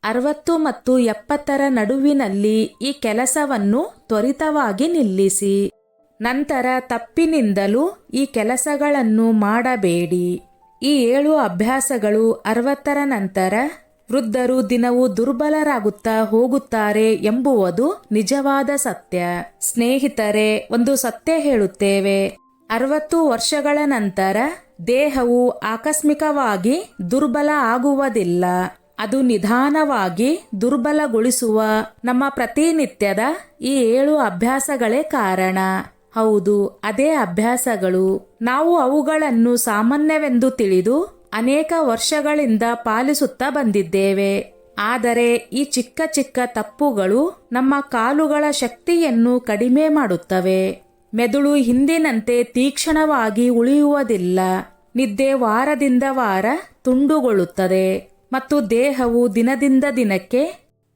60 ಮತ್ತು 70ರ ನಡುವಿನಲ್ಲಿ ಈ ಕೆಲಸವನ್ನು ತ್ವರಿತವಾಗಿ ನಿಲ್ಲಿಸಿ. ನಂತರ ತಪ್ಪಿನಿಂದಲೂ ಈ ಕೆಲಸಗಳನ್ನು ಮಾಡಬೇಡಿ. ಈ 7 ಅಭ್ಯಾಸಗಳು 60ರ ನಂತರ ವೃದ್ಧರು ದಿನವೂ ದುರ್ಬಲರಾಗುತ್ತಾ ಹೋಗುತ್ತಾರೆ ಎಂಬುವುದು ನಿಜವಾದ ಸತ್ಯ. ಸ್ನೇಹಿತರೆ, ಒಂದು ಸತ್ಯ ಹೇಳುತ್ತೇವೆ. 60 ವರ್ಷಗಳ ನಂತರ ದೇಹವು ಆಕಸ್ಮಿಕವಾಗಿ ದುರ್ಬಲ ಆಗುವುದಿಲ್ಲ. ಅದು ನಿಧಾನವಾಗಿ ದುರ್ಬಲಗೊಳಿಸುವ ನಮ್ಮ ಪ್ರತಿನಿತ್ಯದ ಈ 7 ಅಭ್ಯಾಸಗಳೇ ಕಾರಣ. ಹೌದು, ಅದೇ ಅಭ್ಯಾಸಗಳು. ನಾವು ಅವುಗಳನ್ನು ಸಾಮಾನ್ಯವೆಂದು ತಿಳಿದು ಅನೇಕ ವರ್ಷಗಳಿಂದ ಪಾಲಿಸುತ್ತಾ ಬಂದಿದ್ದೇವೆ. ಆದರೆ ಈ ಚಿಕ್ಕ ಚಿಕ್ಕ ತಪ್ಪುಗಳು ನಮ್ಮ ಕಾಲುಗಳ ಶಕ್ತಿಯನ್ನು ಕಡಿಮೆ ಮಾಡುತ್ತವೆ. ಮೆದುಳು ಹಿಂದಿನಂತೆ ತೀಕ್ಷ್ಣವಾಗಿ ಉಳಿಯುವುದಿಲ್ಲ. ನಿದ್ದೆ ವಾರದಿಂದ ವಾರ ತುಂಡುಗೊಳ್ಳುತ್ತದೆ ಮತ್ತು ದೇಹವು ದಿನದಿಂದ ದಿನಕ್ಕೆ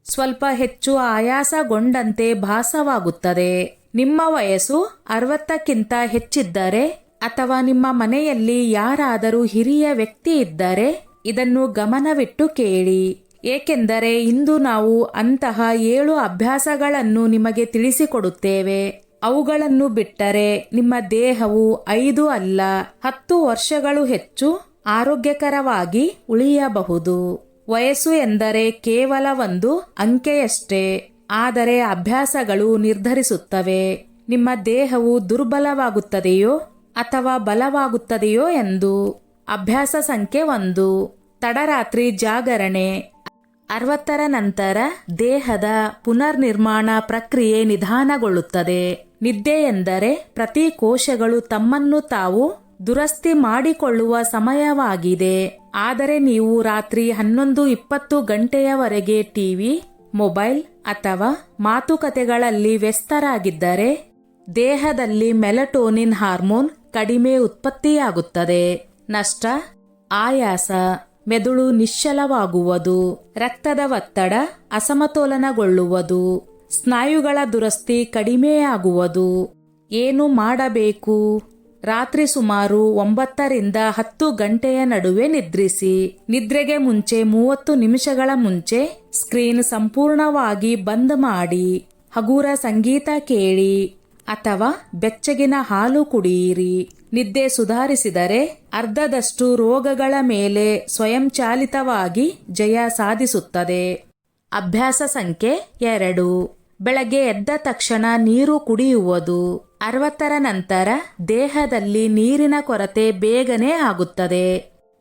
ಸ್ವಲ್ಪ ಹೆಚ್ಚು ಆಯಾಸಗೊಂಡಂತೆ ಭಾಸವಾಗುತ್ತದೆ. ನಿಮ್ಮ ವಯಸ್ಸು 60ಕ್ಕಿಂತ ಹೆಚ್ಚಿದ್ದರೆ ಅಥವಾ ನಿಮ್ಮ ಮನೆಯಲ್ಲಿ ಯಾರಾದರೂ ಹಿರಿಯ ವ್ಯಕ್ತಿ ಇದ್ದರೆ ಇದನ್ನು ಗಮನವಿಟ್ಟು ಕೇಳಿ. ಏಕೆಂದರೆ ಇಂದು ನಾವು ಅಂತಹ 7 ಅಭ್ಯಾಸಗಳನ್ನು ನಿಮಗೆ ತಿಳಿಸಿಕೊಡುತ್ತೇವೆ. ಅವುಗಳನ್ನು ಬಿಟ್ಟರೆ ನಿಮ್ಮ ದೇಹವು 5 ಅಲ್ಲ 10 ವರ್ಷಗಳು ಹೆಚ್ಚು ಆರೋಗ್ಯಕರವಾಗಿ ಉಳಿಯಬಹುದು. ವಯಸ್ಸು ಎಂದರೆ ಕೇವಲ ಒಂದು ಅಂಕೆಯಷ್ಟೇ, ಆದರೆ ಅಭ್ಯಾಸಗಳು ನಿರ್ಧರಿಸುತ್ತವೆ ನಿಮ್ಮ ದೇಹವು ದುರ್ಬಲವಾಗುತ್ತದೆಯೋ ಅಥವಾ ಬಲವಾಗುತ್ತದೆಯೋ ಎಂದು. ಅಭ್ಯಾಸ ಸಂಖ್ಯೆ 1, ತಡರಾತ್ರಿ ಜಾಗರಣೆ. 60ರ ನಂತರ ದೇಹದ ಪುನರ್ನಿರ್ಮಾಣ ಪ್ರಕ್ರಿಯೆ ನಿಧಾನಗೊಳ್ಳುತ್ತದೆ. ನಿದ್ದೆ ಎಂದರೆ ಪ್ರತಿ ಕೋಶಗಳು ತಮ್ಮನ್ನು ತಾವು ದುರಸ್ತಿ ಮಾಡಿಕೊಳ್ಳುವ ಸಮಯವಾಗಿದೆ. ಆದರೆ ನೀವು ರಾತ್ರಿ 11-20 ಗಂಟೆಯವರೆಗೆ ಟಿವಿ, ಮೊಬೈಲ್ ಅಥವಾ ಮಾತುಕತೆಗಳಲ್ಲಿ ವ್ಯಸ್ತರಾಗಿದ್ದರೆ ದೇಹದಲ್ಲಿ ಮೆಲಟೋನಿನ್ ಹಾರ್ಮೋನ್ ಕಡಿಮೆ ಉತ್ಪತ್ತಿಯಾಗುತ್ತದೆ. ನಷ್ಟ, ಆಯಾಸ, ಮೆದುಳು ನಿಶ್ಚಲವಾಗುವುದು, ರಕ್ತದ ಒತ್ತಡ ಅಸಮತೋಲನಗೊಳ್ಳುವುದು, ಸ್ನಾಯುಗಳ ದುರಸ್ತಿ ಕಡಿಮೆಯಾಗುವುದು. ಏನು ಮಾಡಬೇಕು? ರಾತ್ರಿ ಸುಮಾರು 9ರಿಂದ 10 ಗಂಟೆಯ ನಡುವೆ ನಿದ್ರಿಸಿ. ನಿದ್ರೆಗೆ ಮುಂಚೆ 30 ನಿಮಿಷಗಳ ಮುಂಚೆ ಸ್ಕ್ರೀನ್ ಸಂಪೂರ್ಣವಾಗಿ ಬಂದ್ ಮಾಡಿ. ಹಗುರ ಸಂಗೀತ ಕೇಳಿ ಅಥವಾ ಬೆಚ್ಚಗಿನ ಹಾಲು ಕುಡಿಯಿರಿ. ನಿದ್ದೆ ಸುಧಾರಿಸಿದರೆ ಅರ್ಧದಷ್ಟು ರೋಗಗಳ ಮೇಲೆ ಸ್ವಯಂಚಾಲಿತವಾಗಿ ಜಯ ಸಾಧಿಸುತ್ತದೆ. ಅಭ್ಯಾಸ ಸಂಖ್ಯೆ 2, ಬೆಳಗ್ಗೆ ಎದ್ದ ತಕ್ಷಣ ನೀರು ಕುಡಿಯುವುದು. 60ರ ನಂತರ ದೇಹದಲ್ಲಿ ನೀರಿನ ಕೊರತೆ ಬೇಗನೆ ಆಗುತ್ತದೆ.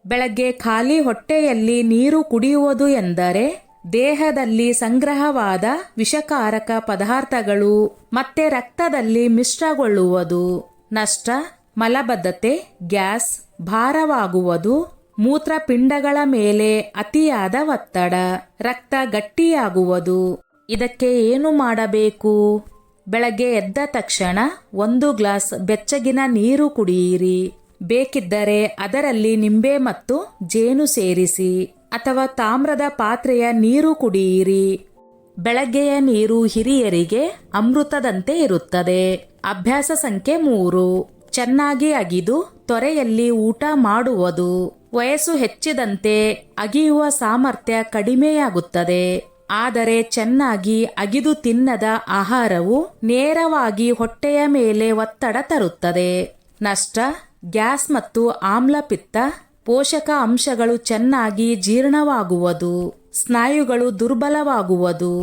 ಬೆಳಗ್ಗೆ ಖಾಲಿ ಹೊಟ್ಟೆಯಲ್ಲಿ ನೀರು ಕುಡಿಯುವುದು ಎಂದರೆ ದೇಹದಲ್ಲಿ ಸಂಗ್ರಹವಾದ ವಿಷಕಾರಕ ಪದಾರ್ಥಗಳು ಮತ್ತೆ ರಕ್ತದಲ್ಲಿ ಮಿಶ್ರಗೊಳ್ಳುವುದು. ನಷ್ಟ, ಮಲಬದ್ಧತೆ, ಗ್ಯಾಸ್, ಭಾರವಾಗುವುದು, ಮೂತ್ರಪಿಂಡಗಳ ಮೇಲೆ ಅತಿಯಾದ ಒತ್ತಡ, ರಕ್ತ ಗಟ್ಟಿಯಾಗುವುದು. ಇದಕ್ಕೆ ಏನು ಮಾಡಬೇಕು? ಬೆಳಗ್ಗೆ ಎದ್ದ ತಕ್ಷಣ 1 ಗ್ಲಾಸ್ ಬೆಚ್ಚಗಿನ ನೀರು ಕುಡಿಯಿರಿ. ಬೇಕಿದ್ದರೆ ಅದರಲ್ಲಿ ನಿಂಬೆ ಮತ್ತು ಜೇನು ಸೇರಿಸಿ ಅಥವಾ ತಾಮ್ರದ ಪಾತ್ರೆಯ ನೀರು ಕುಡಿಯಿರಿ. ಬೆಳಗ್ಗೆಯ ನೀರು ಹಿರಿಯರಿಗೆ ಅಮೃತದಂತೆ ಇರುತ್ತದೆ. ಅಭ್ಯಾಸ ಸಂಖ್ಯೆ 3, ಚೆನ್ನಾಗಿ ಅಗಿದು ತೊರೆಯಲ್ಲಿ ಊಟ ಮಾಡುವುದು. ವಯಸ್ಸು ಹೆಚ್ಚಿದಂತೆ ಅಗಿಯುವ ಸಾಮರ್ಥ್ಯ ಕಡಿಮೆಯಾಗುತ್ತದೆ. ಆದರೆ ಚೆನ್ನಾಗಿ ಅಗಿದು ತಿನ್ನದ ಆಹಾರವು ನೇರವಾಗಿ ಹೊಟ್ಟೆಯ ಮೇಲೆ ಒತ್ತಡ ತರುತ್ತದೆ. ನಷ್ಟ, ಗ್ಯಾಸ್ ಮತ್ತು ಆಮ್ಲಪಿತ್ತ, ಪೋಷಕ ಅಂಶಗಳು ಚೆನ್ನಾಗಿ ಜೀರ್ಣವಾಗುವುದು, ಸ್ನಾಯುಗಳು ದುರ್ಬಲವಾಗುವುದು,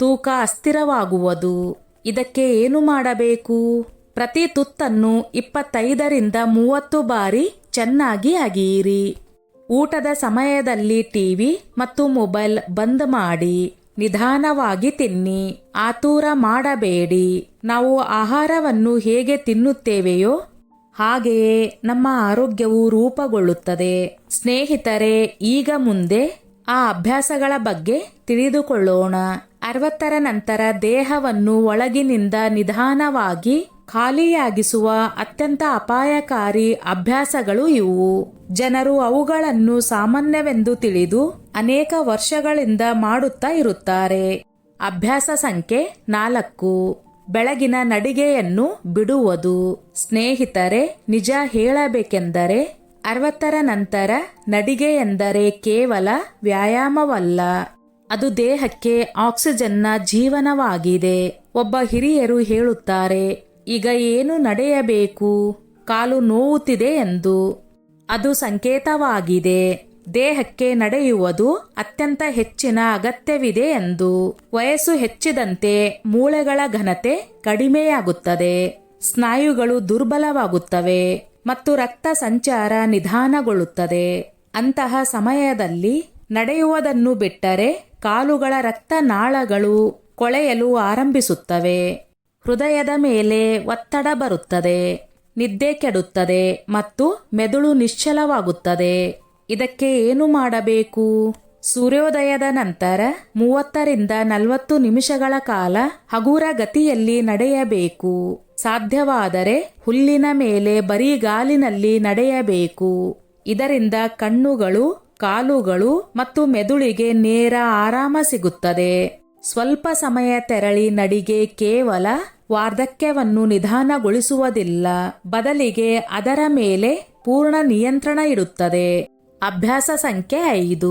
ತೂಕ ಅಸ್ಥಿರವಾಗುವುದು. ಇದಕ್ಕೆ ಏನು ಮಾಡಬೇಕು? ಪ್ರತಿ ತುತ್ತನ್ನು 25ರಿಂದ 30 ಬಾರಿ ಚೆನ್ನಾಗಿ ಅಗಿಯಿರಿ. ಊಟದ ಸಮಯದಲ್ಲಿ ಟಿವಿ ಮತ್ತು ಮೊಬೈಲ್ ಬಂದ್ ಮಾಡಿ. ನಿಧಾನವಾಗಿ ತಿನ್ನಿ. ಆತುರ ಮಾಡಬೇಡಿ. ನಾವು ಆಹಾರವನ್ನು ಹೇಗೆ ತಿನ್ನುತ್ತೇವೆಯೋ ಹಾಗೆಯೇ ನಮ್ಮ ಆರೋಗ್ಯವು ರೂಪುಗೊಳ್ಳುತ್ತದೆ. ಸ್ನೇಹಿತರೆ, ಈಗ ಮುಂದೆ ಆ ಅಭ್ಯಾಸಗಳ ಬಗ್ಗೆ ತಿಳಿದುಕೊಳ್ಳೋಣ. 60ರ ನಂತರ ದೇಹವನ್ನು ಒಳಗಿನಿಂದ ನಿಧಾನವಾಗಿ ಖಾಲಿಯಾಗಿಸುವ ಅತ್ಯಂತ ಅಪಾಯಕಾರಿ ಅಭ್ಯಾಸಗಳು ಇವು. ಜನರು ಅವುಗಳನ್ನು ಸಾಮಾನ್ಯವೆಂದು ತಿಳಿದು ಅನೇಕ ವರ್ಷಗಳಿಂದ ಮಾಡುತ್ತಾ ಇರುತ್ತಾರೆ. ಅಭ್ಯಾಸ ಸಂಖ್ಯೆ 4, ಬೆಳಗಿನ ನಡಿಗೆಯನ್ನು ಬಿಡುವುದು. ಸ್ನೇಹಿತರೆ, ನಿಜ ಹೇಳಬೇಕೆಂದರೆ 60ರ ನಂತರ ನಡಿಗೆ ಎಂದರೆ ಕೇವಲ ವ್ಯಾಯಾಮವಲ್ಲ, ಅದು ದೇಹಕ್ಕೆ ಆಕ್ಸಿಜನ್ನ ಜೀವನವಾಗಿದೆ. ಒಬ್ಬ ಹಿರಿಯರು ಹೇಳುತ್ತಾರೆ, ಈಗ ಏನು ನಡೆಯಬೇಕು, ಕಾಲು ನೋವುತ್ತಿದೆ ಎಂದು. ಅದು ಸಂಕೇತವಾಗಿದೆ ದೇಹಕ್ಕೆ ನಡೆಯುವುದು ಅತ್ಯಂತ ಹೆಚ್ಚಿನ ಅಗತ್ಯವಿದೆ ಎಂದು. ವಯಸ್ಸು ಹೆಚ್ಚಿದಂತೆ ಮೂಳೆಗಳ ಘನತೆ ಕಡಿಮೆಯಾಗುತ್ತದೆ, ಸ್ನಾಯುಗಳು ದುರ್ಬಲವಾಗುತ್ತವೆ ಮತ್ತು ರಕ್ತ ಸಂಚಾರ ನಿಧಾನಗೊಳ್ಳುತ್ತದೆ. ಅಂತಹ ಸಮಯದಲ್ಲಿ ನಡೆಯುವುದನ್ನು ಬಿಟ್ಟರೆ ಕಾಲುಗಳ ರಕ್ತನಾಳಗಳು ಕೊಳೆಯಲು ಆರಂಭಿಸುತ್ತವೆ. ಹೃದಯದ ಮೇಲೆ ಒತ್ತಡ ಬರುತ್ತದೆ, ನಿದ್ದೆ ಕೆಡುತ್ತದೆ ಮತ್ತು ಮೆದುಳು ನಿಶ್ಚಲವಾಗುತ್ತದೆ. ಇದಕ್ಕೆ ಏನು ಮಾಡಬೇಕು? ಸೂರ್ಯೋದಯದ ನಂತರ 30ರಿಂದ 40 ನಿಮಿಷಗಳ ಕಾಲ ಹಗುರ ಗತಿಯಲ್ಲಿ ನಡೆಯಬೇಕು. ಸಾಧ್ಯವಾದರೆ ಹುಲ್ಲಿನ ಮೇಲೆ ಬರಿಗಾಲಿನಲ್ಲಿ ನಡೆಯಬೇಕು. ಇದರಿಂದ ಕಣ್ಣುಗಳು, ಕಾಲುಗಳು ಮತ್ತು ಮೆದುಳಿಗೆ ನೇರ ಆರಾಮ ಸಿಗುತ್ತದೆ. ಸ್ವಲ್ಪ ಸಮಯ ತೆರಳಿ ನಡಿಗೆ ಕೇವಲ ವಾರ್ಧಕ್ಯವನ್ನು ನಿಧಾನಗೊಳಿಸುವುದಿಲ್ಲ, ಬದಲಿಗೆ ಅದರ ಮೇಲೆ ಪೂರ್ಣ ನಿಯಂತ್ರಣ ಇಡುತ್ತದೆ. ಅಭ್ಯಾಸ ಸಂಖ್ಯೆ 5.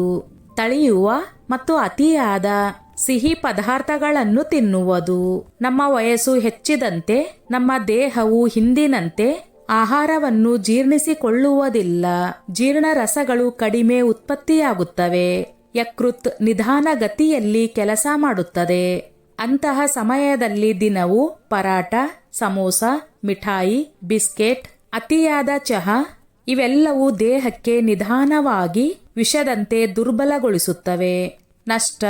ತಳಿಯುವ ಮತ್ತು ಅತಿಯಾದ ಸಿಹಿ ಪದಾರ್ಥಗಳನ್ನು ತಿನ್ನುವುದು. ನಮ್ಮ ವಯಸ್ಸು ಹೆಚ್ಚಿದಂತೆ ನಮ್ಮ ದೇಹವು ಹಿಂದಿನಂತೆ ಆಹಾರವನ್ನು ಜೀರ್ಣಿಸಿಕೊಳ್ಳುವುದಿಲ್ಲ. ಜೀರ್ಣರಸಗಳು ಕಡಿಮೆ ಉತ್ಪತ್ತಿಯಾಗುತ್ತವೆ. ಯಕೃತ್ ನಿಧಾನ ಗತಿಯಲ್ಲಿ ಕೆಲಸ ಮಾಡುತ್ತದೆ. ಅಂತಹ ಸಮಯದಲ್ಲಿ ದಿನವೂ ಪರಾಟ, ಸಮೋಸ, ಮಿಠಾಯಿ, ಬಿಸ್ಕೆಟ್, ಅತಿಯಾದ ಚಹಾ ಇವೆಲ್ಲವೂ ದೇಹಕ್ಕೆ ನಿಧಾನವಾಗಿ ವಿಷದಂತೆ ದುರ್ಬಲಗೊಳಿಸುತ್ತವೆ. ನಷ್ಟ,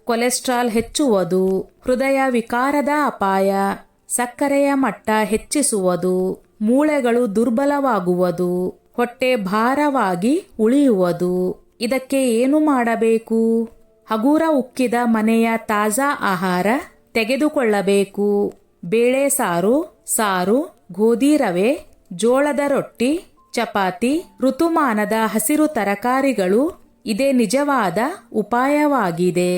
ಕೊಲೆಸ್ಟ್ರಾಲ್ ಹೆಚ್ಚುವುದು, ಹೃದಯ ವಿಕಾರದ ಅಪಾಯ, ಸಕ್ಕರೆಯ ಮಟ್ಟ ಹೆಚ್ಚಿಸುವುದು, ಮೂಳೆಗಳು ದುರ್ಬಲವಾಗುವುದು, ಹೊಟ್ಟೆ ಭಾರವಾಗಿ ಉಳಿಯುವುದು. ಇದಕ್ಕೆ ಏನು ಮಾಡಬೇಕು? ಹಗುರ ಉಕ್ಕಿದ ಮನೆಯ ತಾಜಾ ಆಹಾರ ತೆಗೆದುಕೊಳ್ಳಬೇಕು. ಬೇಳೆ ಸಾರು, ಗೋಧಿ ರವೆ, ಜೋಳದ ರೊಟ್ಟಿ, ಚಪಾತಿ, ಋತುಮಾನದ ಹಸಿರು ತರಕಾರಿಗಳು ಇದೇ ನಿಜವಾದ ಉಪಾಯವಾಗಿದೆ.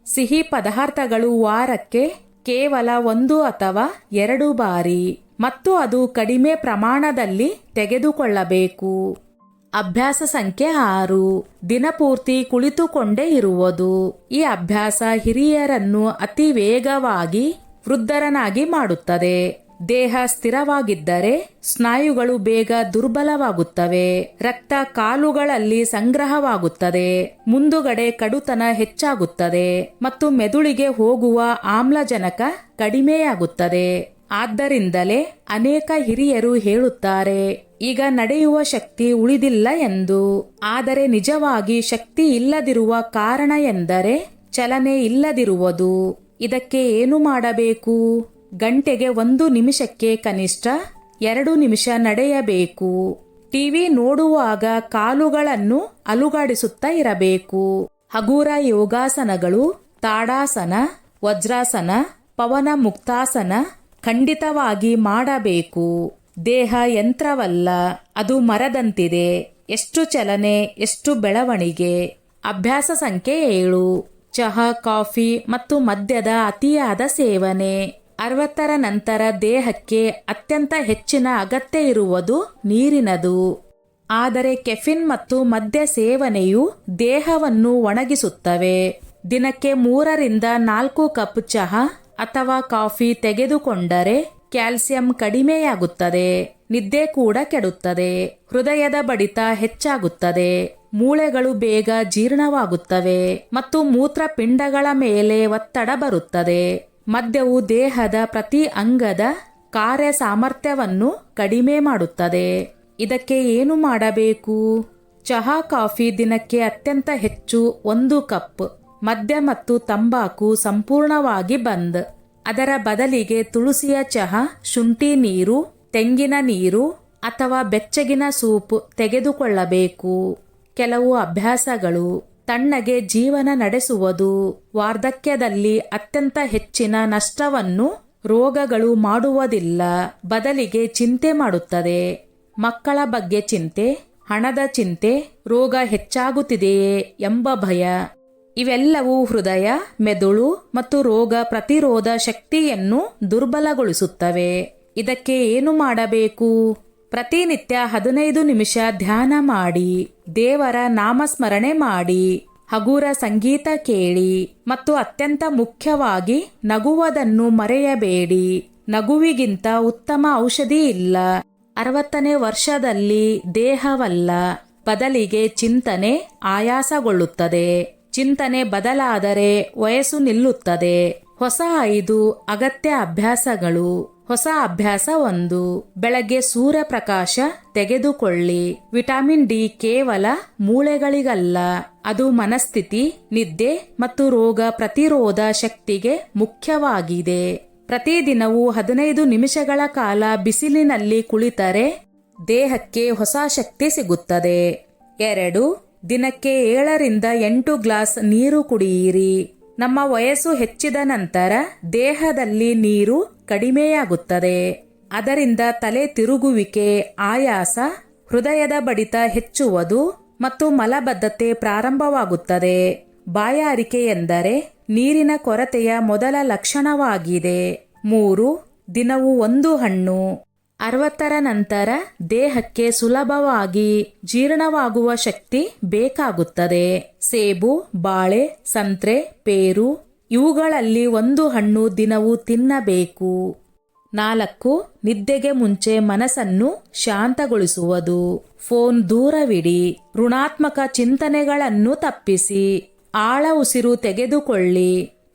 ಸಿಹಿ ಪದಾರ್ಥಗಳು ವಾರಕ್ಕೆ ಕೇವಲ 1 ಅಥವಾ 2 ಬಾರಿ ಮತ್ತು ಅದು ಕಡಿಮೆ ಪ್ರಮಾಣದಲ್ಲಿ ತೆಗೆದುಕೊಳ್ಳಬೇಕು. ಅಭ್ಯಾಸ ಸಂಖ್ಯೆ 6. ದಿನಪೂರ್ತಿ ಕುಳಿತುಕೊಂಡೇ ಇರುವುದು. ಈ ಅಭ್ಯಾಸ ಹಿರಿಯರನ್ನು ಅತಿ ವೇಗವಾಗಿ ವೃದ್ಧರನ್ನಾಗಿ ಮಾಡುತ್ತದೆ. ದೇಹ ಸ್ಥಿರವಾಗಿದ್ದರೆ ಸ್ನಾಯುಗಳು ಬೇಗ ದುರ್ಬಲವಾಗುತ್ತವೆ, ರಕ್ತ ಕಾಲುಗಳಲ್ಲಿ ಸಂಗ್ರಹವಾಗುತ್ತದೆ, ಮುಂದುಗಡೆ ಕಡುತನ ಹೆಚ್ಚಾಗುತ್ತದೆ ಮತ್ತು ಮೆದುಳಿಗೆ ಹೋಗುವ ಆಮ್ಲಜನಕ ಕಡಿಮೆಯಾಗುತ್ತದೆ. ಆದ್ದರಿಂದಲೇ ಅನೇಕ ಹಿರಿಯರು ಹೇಳುತ್ತಾರೆ, ಈಗ ನಡೆಯುವ ಶಕ್ತಿ ಉಳಿದಿಲ್ಲ ಎಂದು. ಆದರೆ ನಿಜವಾಗಿ ಶಕ್ತಿ ಇಲ್ಲದಿರುವ ಕಾರಣ ಎಂದರೆ ಚಲನೆ ಇಲ್ಲದಿರುವುದು. ಇದಕ್ಕೆ ಏನು ಮಾಡಬೇಕು? ಗಂಟೆಗೆ 1 ನಿಮಿಷಕ್ಕೆ ಕನಿಷ್ಠ 2 ನಿಮಿಷ ನಡೆಯಬೇಕು. ಟಿವಿ ನೋಡುವಾಗ ಕಾಲುಗಳನ್ನು ಅಲುಗಾಡಿಸುತ್ತಾ ಇರಬೇಕು. ಹಗುರ ಯೋಗಾಸನಗಳು, ತಾಡಾಸನ, ವಜ್ರಾಸನ, ಪವನ ಮುಕ್ತಾಸನ ಖಂಡಿತವಾಗಿ ಮಾಡಬೇಕು. ದೇಹ ಯಂತ್ರವಲ್ಲ, ಅದು ಮರದಂತಿದೆ. ಎಷ್ಟು ಚಲನೆ, ಎಷ್ಟು ಬೆಳವಣಿಗೆ. ಅಭ್ಯಾಸ ಸಂಖ್ಯೆ 7. ಚಹಾ, ಕಾಫಿ ಮತ್ತು ಮದ್ಯದ ಅತಿಯಾದ ಸೇವನೆ. 60ರ ನಂತರ ದೇಹಕ್ಕೆ ಅತ್ಯಂತ ಹೆಚ್ಚಿನ ಅಗತ್ಯ ಇರುವುದು ನೀರಿನದು. ಆದರೆ ಕೆಫಿನ್ ಮತ್ತು ಮದ್ಯ ಸೇವನೆಯು ದೇಹವನ್ನು ಒಣಗಿಸುತ್ತವೆ. ದಿನಕ್ಕೆ 3ರಿಂದ 4 ಕಪ್ ಚಹಾ ಅಥವಾ ಕಾಫಿ ತೆಗೆದುಕೊಂಡರೆ ಕ್ಯಾಲ್ಸಿಯಂ ಕಡಿಮೆಯಾಗುತ್ತದೆ, ನಿದ್ದೆ ಕೂಡ ಕೆಡುತ್ತದೆ, ಹೃದಯದ ಬಡಿತ ಹೆಚ್ಚಾಗುತ್ತದೆ, ಮೂಳೆಗಳು ಬೇಗ ಜೀರ್ಣವಾಗುತ್ತವೆ ಮತ್ತು ಮೂತ್ರಪಿಂಡಗಳ ಮೇಲೆ ಒತ್ತಡ ಬರುತ್ತದೆ. ಮದ್ಯವು ದೇಹದ ಪ್ರತಿ ಅಂಗದ ಕಾರ್ಯ ಸಾಮರ್ಥ್ಯವನ್ನು ಕಡಿಮೆ ಮಾಡುತ್ತದೆ. ಇದಕ್ಕೆ ಏನು ಮಾಡಬೇಕು? ಚಹಾ, ಕಾಫಿ ದಿನಕ್ಕೆ ಅತ್ಯಂತ ಹೆಚ್ಚು 1 ಕಪ್. ಮದ್ಯ ಮತ್ತು ತಂಬಾಕು ಸಂಪೂರ್ಣವಾಗಿ ಬಂದ್. ಅದರ ಬದಲಿಗೆ ತುಳಸಿಯ ಚಹಾ, ಶುಂಠಿ ನೀರು, ತೆಂಗಿನ ನೀರು ಅಥವಾ ಬೆಚ್ಚಗಿನ ಸೂಪ್ ತೆಗೆದುಕೊಳ್ಳಬೇಕು. ಕೆಲವು ಅಭ್ಯಾಸಗಳು. ತಣ್ಣಗೆ ಜೀವನ ನಡೆಸುವುದು ವಾರ್ಧಕ್ಯದಲ್ಲಿ ಅತ್ಯಂತ ಹೆಚ್ಚಿನ ನಷ್ಟವನ್ನು ರೋಗಗಳು ಮಾಡುವುದಿಲ್ಲ, ಬದಲಿಗೆ ಚಿಂತೆ ಮಾಡುತ್ತದೆ. ಮಕ್ಕಳ ಬಗ್ಗೆ ಚಿಂತೆ, ಹಣದ ಚಿಂತೆ, ರೋಗ ಹೆಚ್ಚಾಗುತ್ತಿದೆಯೇ ಎಂಬ ಭಯ ಇವೆಲ್ಲವೂ ಹೃದಯ, ಮೆದುಳು ಮತ್ತು ರೋಗ ಪ್ರತಿರೋಧ ಶಕ್ತಿಯನ್ನು ದುರ್ಬಲಗೊಳಿಸುತ್ತವೆ. ಇದಕ್ಕೆ ಏನು ಮಾಡಬೇಕು? ಪ್ರತಿನಿತ್ಯ 15 ನಿಮಿಷ ಧ್ಯಾನ ಮಾಡಿ, ದೇವರ ನಾಮಸ್ಮರಣೆ ಮಾಡಿ, ಹಗುರ ಸಂಗೀತ ಕೇಳಿ ಮತ್ತು ಅತ್ಯಂತ ಮುಖ್ಯವಾಗಿ ನಗುವುದನ್ನು ಮರೆಯಬೇಡಿ. ನಗುವಿಗಿಂತ ಉತ್ತಮ ಔಷಧಿ ಇಲ್ಲ. 60ನೇ ವರ್ಷದಲ್ಲಿ ದೇಹವಲ್ಲ, ಬದಲಿಗೆ ಚಿಂತನೆ ಆಯಾಸಗೊಳ್ಳುತ್ತದೆ. ಚಿಂತನೆ ಬದಲಾದರೆ ವಯಸ್ಸು ನಿಲ್ಲುತ್ತದೆ. ಹೊಸ 5 ಅಗತ್ಯ ಅಭ್ಯಾಸಗಳು. ಹೊಸ ಅಭ್ಯಾಸ 1. ಬೆಳಗ್ಗೆ ಸೂರ್ಯಪ್ರಕಾಶ ತೆಗೆದುಕೊಳ್ಳಿ. ವಿಟಮಿನ್ ಡಿ ಕೇವಲ ಮೂಳೆಗಳಿಗಲ್ಲ, ಅದು ಮನಸ್ಥಿತಿ, ನಿದ್ದೆ ಮತ್ತು ರೋಗ ಪ್ರತಿರೋಧ ಶಕ್ತಿಗೆ ಮುಖ್ಯವಾಗಿದೆ. ಪ್ರತಿದಿನವೂ 15 ನಿಮಿಷಗಳ ಕಾಲ ಬಿಸಿಲಿನಲ್ಲಿ ಕುಳಿತರೆ ದೇಹಕ್ಕೆ ಹೊಸ ಶಕ್ತಿ ಸಿಗುತ್ತದೆ. 2. ದಿನಕ್ಕೆ 7ರಿಂದ 8 ಗ್ಲಾಸ್ ನೀರು ಕುಡಿಯಿರಿ. ನಮ್ಮ ವಯಸ್ಸು ಹೆಚ್ಚಿದ ನಂತರ ದೇಹದಲ್ಲಿ ನೀರು ಕಡಿಮೆಯಾಗುತ್ತದೆ. ಅದರಿಂದ ತಲೆ ತಿರುಗುವಿಕೆ, ಆಯಾಸ, ಹೃದಯದ ಬಡಿತ ಹೆಚ್ಚುವುದು ಮತ್ತು ಮಲಬದ್ಧತೆ ಪ್ರಾರಂಭವಾಗುತ್ತದೆ. ಬಾಯಾರಿಕೆ ಎಂದರೆ ನೀರಿನ ಕೊರತೆಯ ಮೊದಲ ಲಕ್ಷಣವಾಗಿದೆ. 3. ದಿನವೂ 1 ಹಣ್ಣು. 60ರ ನಂತರ ದೇಹಕ್ಕೆ ಸುಲಭವಾಗಿ ಜೀರ್ಣವಾಗುವ ಶಕ್ತಿ ಬೇಕಾಗುತ್ತದೆ. ಸೇಬು, ಬಾಳೆ, ಸಂತ್ರೆ, ಪೇರು ಇವುಗಳಲ್ಲಿ 1 ಹಣ್ಣು ದಿನವೂ ತಿನ್ನಬೇಕು. 4. ನಿದ್ದೆಗೆ ಮುಂಚೆ ಮನಸ್ಸನ್ನು ಶಾಂತಗೊಳಿಸುವುದು. ಫೋನ್ ದೂರವಿಡಿ. ಋಣಾತ್ಮಕ ಚಿಂತನೆಗಳನ್ನು ತಪ್ಪಿಸಿ. ಆಳ ಉಸಿರು ತೆಗೆದುಕೊಳ್ಳಿ.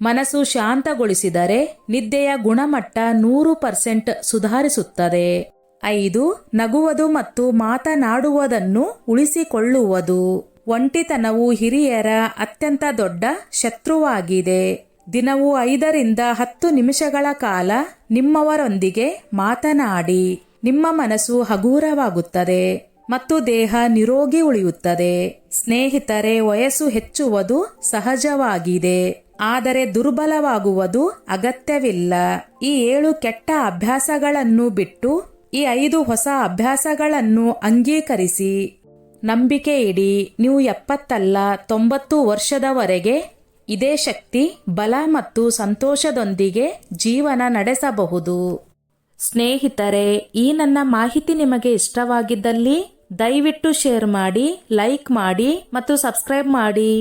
ಮನಸ್ಸು ಶಾಂತಗೊಳಿಸಿದರೆ ನಿದ್ದೆಯ ಗುಣಮಟ್ಟ 100% ಸುಧಾರಿಸುತ್ತದೆ. 5. ನಗುವುದು ಮತ್ತು ಮಾತನಾಡುವುದನ್ನು ಉಳಿಸಿಕೊಳ್ಳುವುದು. ಒಂಟಿತನವು ಹಿರಿಯರ ಅತ್ಯಂತ ದೊಡ್ಡ ಶತ್ರುವಾಗಿದೆ. ದಿನವೂ 5ರಿಂದ 10 ನಿಮಿಷಗಳ ಕಾಲ ನಿಮ್ಮವರೊಂದಿಗೆ ಮಾತನಾಡಿ. ನಿಮ್ಮ ಮನಸ್ಸು ಹಗೂರವಾಗುತ್ತದೆ ಮತ್ತು ದೇಹ ನಿರೋಗಿ ಉಳಿಯುತ್ತದೆ. ಸ್ನೇಹಿತರೆ, ವಯಸ್ಸು ಹೆಚ್ಚುವುದು ಸಹಜವಾಗಿದೆ, ಆದರೆ ದುರ್ಬಲವಾಗುವುದು ಅಗತ್ಯವಿಲ್ಲ. ಈ 7 ಕೆಟ್ಟ ಅಭ್ಯಾಸಗಳನ್ನು ಬಿಟ್ಟು ಈ 5 ಹೊಸ ಅಭ್ಯಾಸಗಳನ್ನು ಅಂಗೀಕರಿಸಿ ನಂಬಿಕೆ ಇಡಿ. ನೀವು 70 ಅಲ್ಲ 90 ವರ್ಷದವರೆಗೆ ಇದೇ ಶಕ್ತಿ, ಬಲ ಮತ್ತು ಸಂತೋಷದೊಂದಿಗೆ ಜೀವನ ನಡೆಸಬಹುದು. ಸ್ನೇಹಿತರೆ, ಈ ನನ್ನ ಮಾಹಿತಿ ನಿಮಗೆ ಇಷ್ಟವಾಗಿದ್ದಲ್ಲಿ ದಯವಿಟ್ಟು ಶೇರ್ ಮಾಡಿ, ಲೈಕ್ ಮಾಡಿ ಮತ್ತು ಸಬ್ಸ್ಕ್ರೈಬ್ ಮಾಡಿ.